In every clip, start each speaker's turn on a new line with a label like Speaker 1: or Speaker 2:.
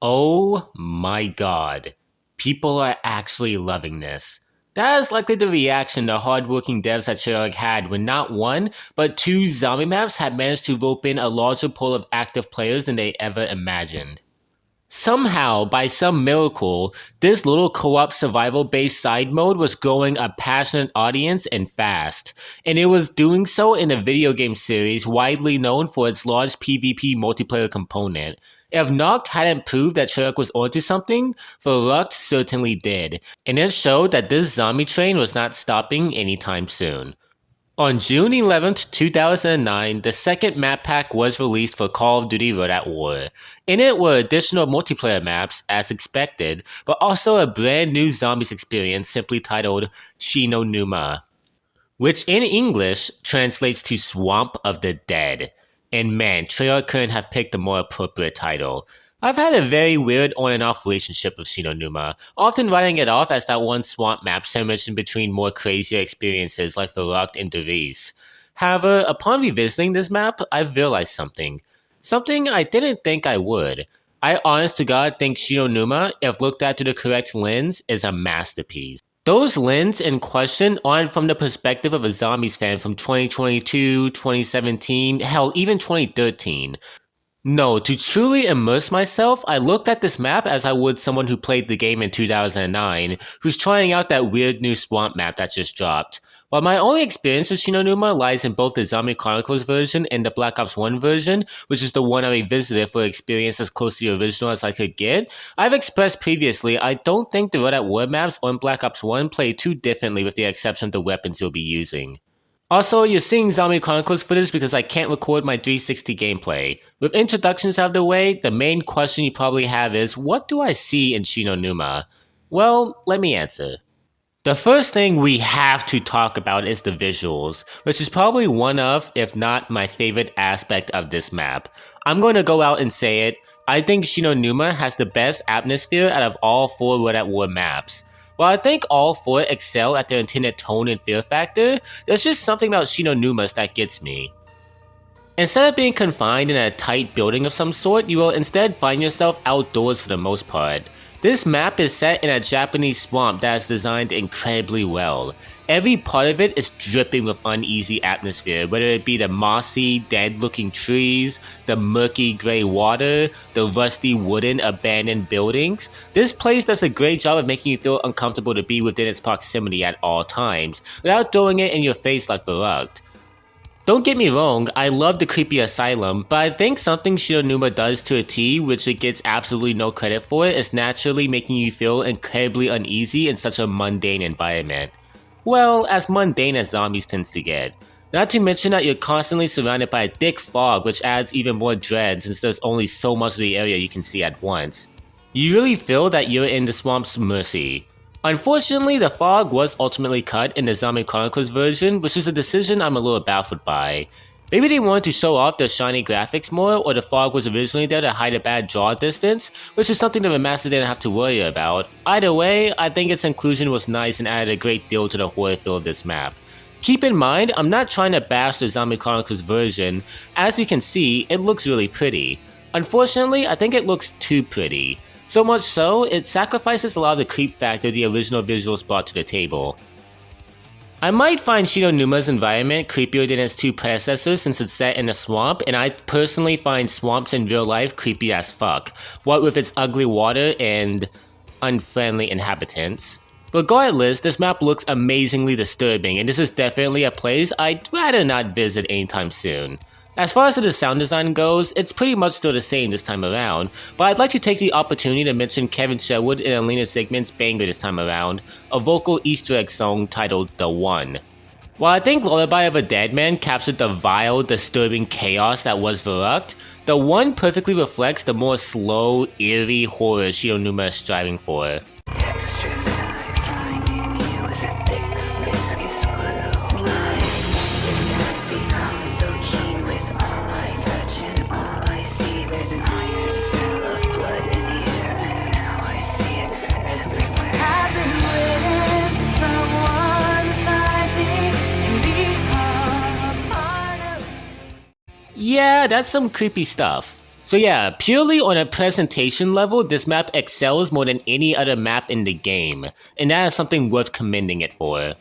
Speaker 1: Oh my god. People are actually loving this. That is likely the reaction the hardworking devs at Juggernog had when not one, but two zombie maps had managed to rope in a larger pool of active players than they ever imagined. Somehow, by some miracle, this little co-op survival-based side mode was growing a passionate audience and fast, and it was doing so in a video game series widely known for its large PvP multiplayer component. If Noct hadn't proved that Sherlock was onto something, Verlucht certainly did, and it showed that this zombie train was not stopping anytime soon. On June 11th, 2009, the second map pack was released for Call of Duty World at War. In it were additional multiplayer maps, as expected, but also a brand new zombies experience simply titled Numa, which in English translates to Swamp of the Dead. And man, Treyarch couldn't have picked a more appropriate title. I've had a very weird on and off relationship with Numa, often writing it off as that one swamp map sandwiched in between more crazier experiences like Verlucht and Devis. However, upon revisiting this map, I've realized something. Something I didn't think I would. I honest to god think Numa, if looked at through the correct lens, is a masterpiece. Those lenses in question aren't from the perspective of a zombies fan from 2022, 2017, hell, even 2013. No, to truly immerse myself, I looked at this map as I would someone who played the game in 2009, who's trying out that weird new swamp map that just dropped. While my only experience with Numa lies in both the Zombie Chronicles version and the Black Ops 1 version, which is the one I revisited for experience as close to the original as I could get, I've expressed previously I don't think the World at War maps on Black Ops 1 play too differently with the exception of the weapons you'll be using. Also, you're seeing Zombie Chronicles footage because I can't record my 360 gameplay. With introductions out of the way, the main question you probably have is, what do I see in Numa? Well, let me answer. The first thing we have to talk about is the visuals, which is probably one of, if not my favorite aspect of this map. I'm going to go out and say it, I think Numa has the best atmosphere out of all four World at War maps. While I think all four excel at their intended tone and fear factor, there's just something about Numa's that gets me. Instead of being confined in a tight building of some sort, you will instead find yourself outdoors for the most part. This map is set in a Japanese swamp that is designed incredibly well. Every part of it is dripping with uneasy atmosphere, whether it be the mossy, dead-looking trees, the murky gray water, the rusty wooden abandoned buildings. This place does a great job of making you feel uncomfortable to be within its proximity at all times, without throwing it in your face like Verlucht. Don't get me wrong, I love the creepy asylum, but I think something Numa does to a T, which it gets absolutely no credit for, is naturally making you feel incredibly uneasy in such a mundane environment. Well, as mundane as zombies tends to get. Not to mention that you're constantly surrounded by a thick fog, which adds even more dread since there's only so much of the area you can see at once. You really feel that you're in the swamp's mercy. Unfortunately, the fog was ultimately cut in the Zombie Chronicles version, which is a decision I'm a little baffled by. Maybe they wanted to show off their shiny graphics more, or the fog was originally there to hide a bad draw distance, which is something the remaster didn't have to worry about. Either way, I think its inclusion was nice and added a great deal to the horror feel of this map. Keep in mind, I'm not trying to bash the Zombie Chronicles version. As you can see, it looks really pretty. Unfortunately, I think it looks too pretty. So much so, it sacrifices a lot of the creep factor the original visuals brought to the table. I might find Numa's environment creepier than its two predecessors since it's set in a swamp, and I personally find swamps in real life creepy as fuck, what with its ugly water and unfriendly inhabitants. Regardless, this map looks amazingly disturbing, and this is definitely a place I'd rather not visit anytime soon. As far as the sound design goes, it's pretty much still the same this time around, but I'd like to take the opportunity to mention Kevin Sherwood and Alina Sigmund's banger this time around, a vocal Easter egg song titled The One. While I think Lullaby of a Dead Man captured the vile, disturbing chaos that was Verlucht, The One perfectly reflects the more slow, eerie horror Numa is striving for. Yeah, that's some creepy stuff. So yeah, purely on a presentation level, this map excels more than any other map in the game, and that is something worth commending it for.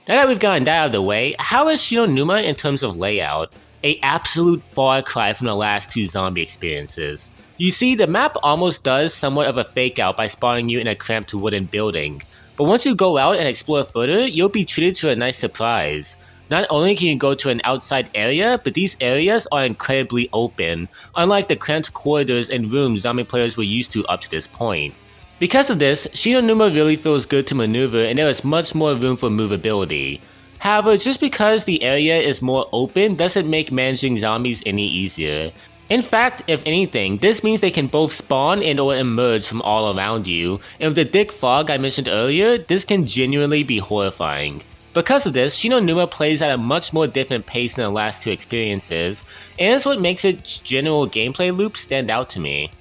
Speaker 1: Now that we've gotten that out of the way, how is Numa in terms of layout? A absolute far cry from the last two zombie experiences. You see, the map almost does somewhat of a fake out by spawning you in a cramped wooden building, but once you go out and explore further, you'll be treated to a nice surprise. Not only can you go to an outside area, but these areas are incredibly open, unlike the cramped corridors and rooms zombie players were used to up to this point. Because of this, Numa really feels good to maneuver and there is much more room for movability. However, just because the area is more open doesn't make managing zombies any easier. In fact, if anything, this means they can both spawn and or emerge from all around you, and with the thick fog I mentioned earlier, this can genuinely be horrifying. Because of this, Numa plays at a much more different pace than the last two experiences, and it's what makes its general gameplay loop stand out to me.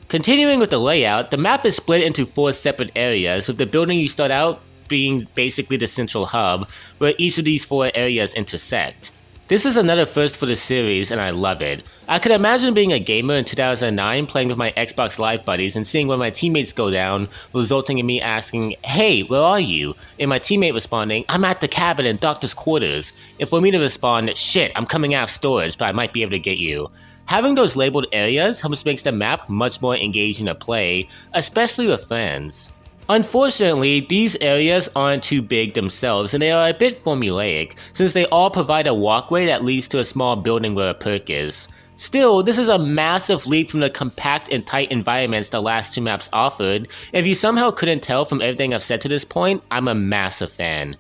Speaker 1: Continuing with the layout, the map is split into 4 separate areas, with the building you start out being basically the central hub, where each of these 4 areas intersect. This is another first for the series, and I love it. I could imagine being a gamer in 2009 playing with my Xbox Live buddies and seeing one of my teammates go down, resulting in me asking, "Hey, where are you?" and my teammate responding, "I'm at the cabin in Doctor's quarters," and for me to respond, "Shit, I'm coming out of storage, but I might be able to get you." Having those labeled areas helps make the map much more engaging to play, especially with friends. Unfortunately, these areas aren't too big themselves and they are a bit formulaic, since they all provide a walkway that leads to a small building where a perk is. Still, this is a massive leap from the compact and tight environments the last two maps offered. If you somehow couldn't tell from everything I've said to this point, I'm a massive fan.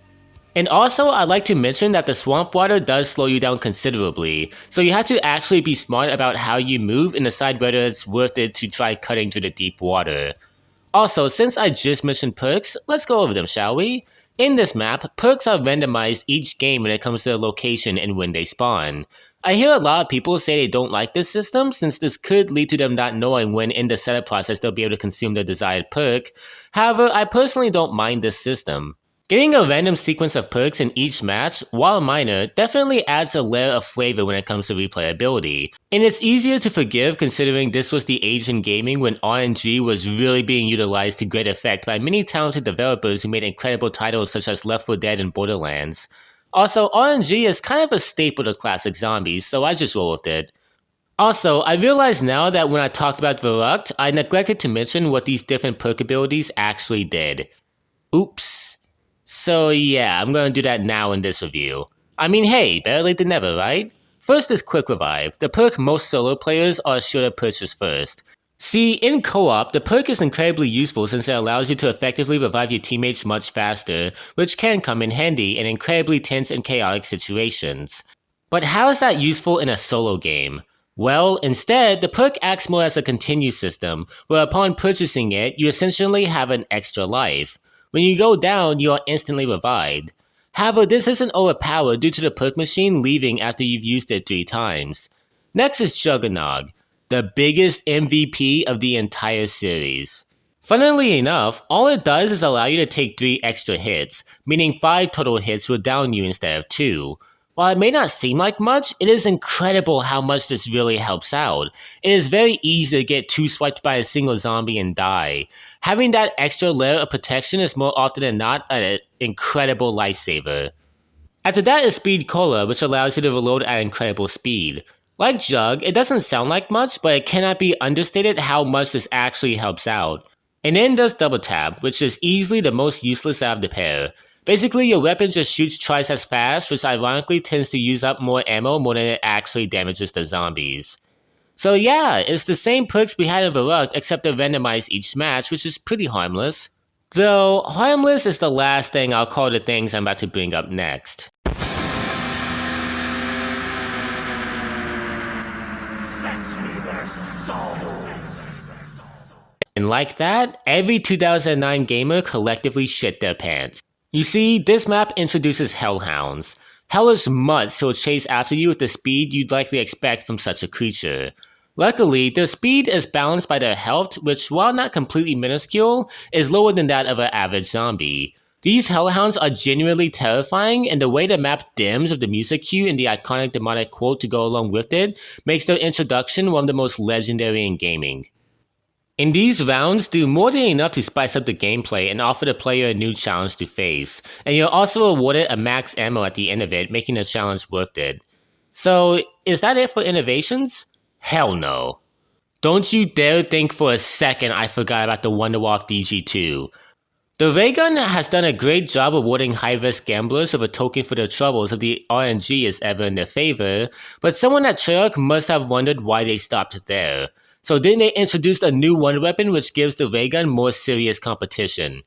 Speaker 1: And also, I'd like to mention that the swamp water does slow you down considerably, so you have to actually be smart about how you move and decide whether it's worth it to try cutting through the deep water. Also, since I just mentioned perks, let's go over them, shall we? In this map, perks are randomized each game when it comes to their location and when they spawn. I hear a lot of people say they don't like this system since this could lead to them not knowing when in the setup process they'll be able to consume their desired perk. However, I personally don't mind this system. Getting a random sequence of perks in each match, while minor, definitely adds a layer of flavor when it comes to replayability. And it's easier to forgive considering this was the age in gaming when RNG was really being utilized to great effect by many talented developers who made incredible titles such as Left 4 Dead and Borderlands. Also, RNG is kind of a staple to classic zombies, so I just roll with it. Also, I realize now that when I talked about Verrucht, I neglected to mention what these different perk abilities actually did. Oops. So yeah, I'm gonna do that now in this review. I mean, hey, better late than never, right? First is Quick Revive, the perk most solo players are sure to purchase first. See, in co-op, the perk is incredibly useful since it allows you to effectively revive your teammates much faster, which can come in handy in incredibly tense and chaotic situations. But how is that useful in a solo game? Well, instead, the perk acts more as a continue system, where upon purchasing it, you essentially have an extra life. When you go down, you are instantly revived. However, this isn't overpowered due to the perk machine leaving after you've used it 3 times. Next is Juggernog, the biggest MVP of the entire series. Funnily enough, all it does is allow you to take 3 extra hits, meaning 5 total hits will down you instead of 2. While it may not seem like much, it is incredible how much this really helps out. It is very easy to get 2 swiped by a single zombie and die. Having that extra layer of protection is more often than not an incredible lifesaver. After that is Speed Cola, which allows you to reload at incredible speed. Like Jug, it doesn't sound like much, but it cannot be understated how much this actually helps out. And then there's Double Tap, which is easily the most useless out of the pair. Basically, your weapon just shoots twice as fast, which ironically tends to use up more ammo more than it actually damages the zombies. So yeah, it's the same perks we had in Verrucht except they're randomized each match, which is pretty harmless. Though, harmless is the last thing I'll call the things I'm about to bring up next. And like that, every 2009 gamer collectively shit their pants. You see, this map introduces Hellhounds. Hellish mutts who will chase after you with the speed you'd likely expect from such a creature. Luckily, their speed is balanced by their health, which, while not completely minuscule, is lower than that of an average zombie. These Hellhounds are genuinely terrifying, and the way the map dims with the music cue and the iconic demonic quote to go along with it makes their introduction one of the most legendary in gaming. And these rounds do more than enough to spice up the gameplay and offer the player a new challenge to face, and you're also awarded a max ammo at the end of it, making the challenge worth it. So, is that it for innovations? Hell no. Don't you dare think for a second I forgot about the Wolf Dg2. The ray gun has done a great job awarding high-risk gamblers of a token for their troubles if the RNG is ever in their favor, but someone at Treyarch must have wondered why they stopped there. So then they introduced a new wonder weapon which gives the ray gun more serious competition.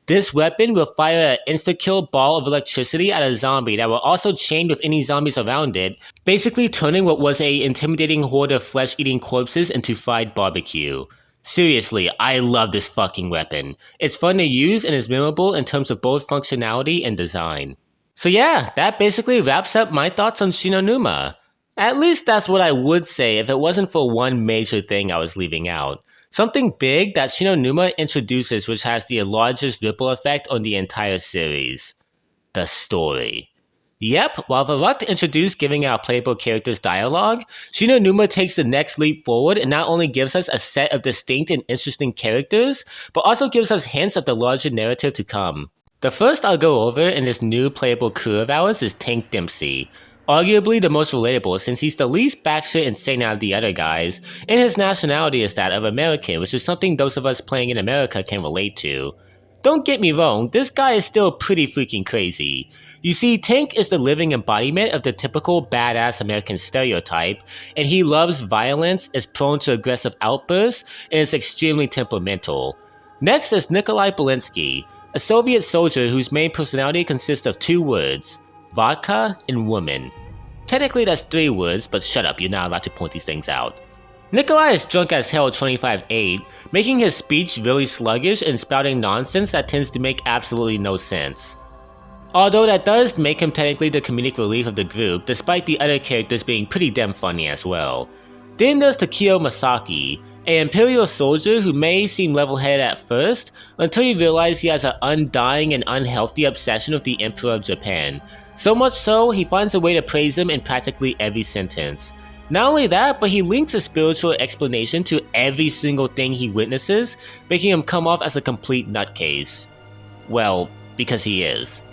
Speaker 1: This weapon will fire an insta-kill ball of electricity at a zombie that will also chain with any zombies around it, basically turning what was an intimidating horde of flesh-eating corpses into fried barbecue. Seriously, I love this fucking weapon. It's fun to use and is memorable in terms of both functionality and design. So yeah, that basically wraps up my thoughts on Shi no Numa. At least that's what I would say if it wasn't for one major thing I was leaving out. Something big that Shi no Numa introduces which has the largest ripple effect on the entire series. The story. Yep, while Varrock introduced giving our playable characters dialogue, Shi no Numa takes the next leap forward and not only gives us a set of distinct and interesting characters, but also gives us hints of the larger narrative to come. The first I'll go over in this new playable crew of ours is Tank Dempsey. Arguably the most relatable since he's the least batshit insane out of the other guys, and his nationality is that of American, which is something those of us playing in America can relate to. Don't get me wrong, this guy is still pretty freaking crazy. You see, Tank is the living embodiment of the typical badass American stereotype, and he loves violence, is prone to aggressive outbursts, and is extremely temperamental. Next is Nikolai Belinsky, a Soviet soldier whose main personality consists of 2 words, vodka and woman. Technically that's 3 words, but shut up, you're not allowed to point these things out. Nikolai is drunk as hell 25/8, making his speech really sluggish and spouting nonsense that tends to make absolutely no sense. Although that does make him technically the comedic relief of the group, despite the other characters being pretty damn funny as well. Then there's Takio Masaki, an Imperial soldier who may seem level-headed at first, until you realize he has an undying and unhealthy obsession with the Emperor of Japan. So much so, he finds a way to praise him in practically every sentence. Not only that, but he links a spiritual explanation to every single thing he witnesses, making him come off as a complete nutcase. Well, because he is.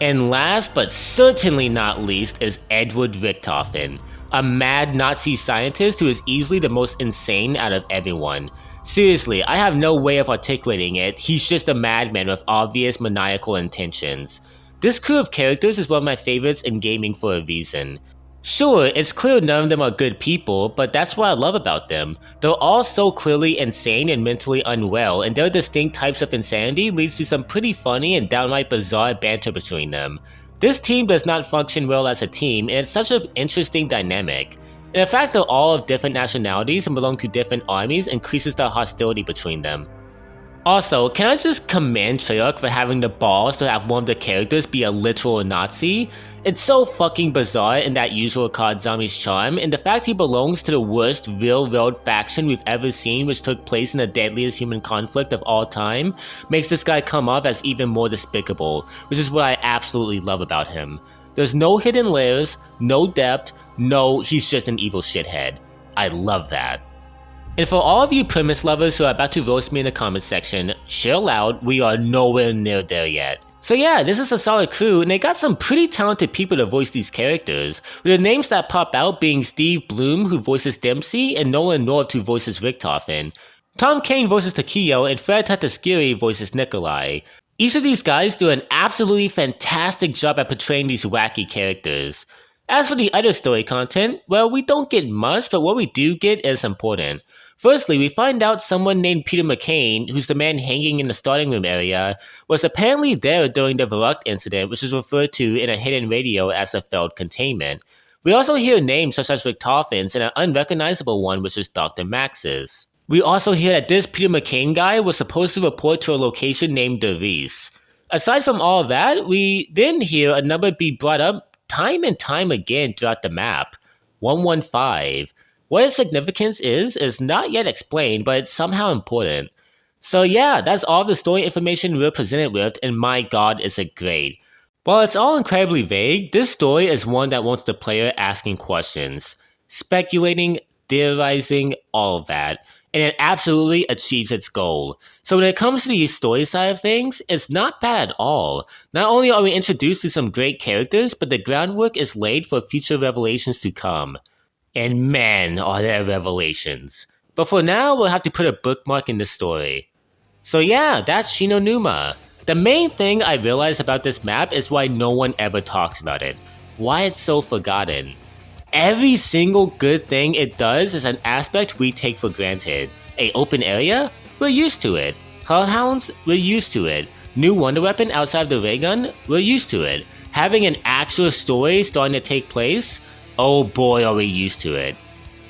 Speaker 1: And last but certainly not least is Edward Richtofen, a mad Nazi scientist who is easily the most insane out of everyone. Seriously, I have no way of articulating it, he's just a madman with obvious maniacal intentions. This crew of characters is one of my favorites in gaming for a reason. Sure, it's clear none of them are good people, but that's what I love about them. They're all so clearly insane and mentally unwell, and their distinct types of insanity leads to some pretty funny and downright bizarre banter between them. This team does not function well as a team, and it's such an interesting dynamic. And the fact they're all of different nationalities and belong to different armies increases the hostility between them. Also, can I just commend Treyarch for having the balls to have one of the characters be a literal Nazi? It's so fucking bizarre in that usual COD zombie's charm, and the fact he belongs to the worst real-world faction we've ever seen which took place in the deadliest human conflict of all time, makes this guy come off as even more despicable, which is what I absolutely love about him. There's no hidden layers, no depth, no he's just an evil shithead. I love that. And for all of you premise lovers who are about to roast me in the comments section, chill out, we are nowhere near there yet. So yeah, this is a solid crew, and they got some pretty talented people to voice these characters, with the names that pop out being Steve Bloom, who voices Dempsey, and Nolan North, who voices Richtofen. Tom Kane voices Takio, and Fred Tatasciore voices Nikolai. Each of these guys do an absolutely fantastic job at portraying these wacky characters. As for the other story content, well, we don't get much, but what we do get is important. Firstly, we find out someone named Peter McCain, who's the man hanging in the starting room area, was apparently there during the Varrock incident, which is referred to in a hidden radio as a failed containment. We also hear names such as Richtofen's and an unrecognizable one, which is Dr. Max's. We also hear that this Peter McCain guy was supposed to report to a location named DeReese. Aside from all of that, we then hear a number be brought up time and time again throughout the map, 115. What its significance is not yet explained, but it's somehow important. So yeah, that's all the story information we're presented with, and my god, is it great. While it's all incredibly vague, this story is one that wants the player asking questions, speculating, theorizing, all of that, and it absolutely achieves its goal. So when it comes to the story side of things, it's not bad at all. Not only are we introduced to some great characters, but the groundwork is laid for future revelations to come. And man, are there revelations. But for now, we'll have to put a bookmark in the story. So yeah, that's Numa. The main thing I realized about this map is why no one ever talks about it. Why it's so forgotten. Every single good thing it does is an aspect we take for granted. A open area? We're used to it. Hellhounds? We're used to it. New wonder weapon outside of the ray gun? We're used to it. Having an actual story starting to take place? Oh boy, are we used to it.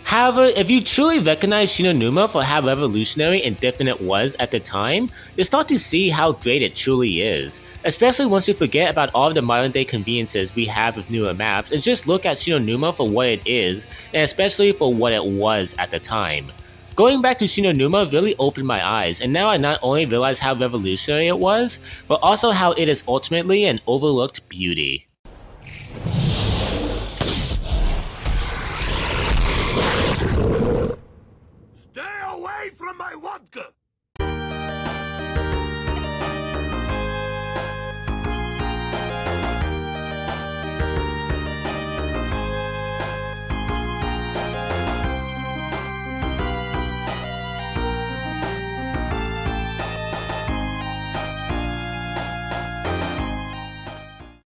Speaker 1: However, if you truly recognize Numa for how revolutionary and different it was at the time, you'll start to see how great it truly is, especially once you forget about all of the modern day conveniences we have with newer maps and just look at Numa for what it is, and especially for what it was at the time. Going back to Numa really opened my eyes, and now I not only realize how revolutionary it was, but also how it is ultimately an overlooked beauty.
Speaker 2: Stay away from my vodka!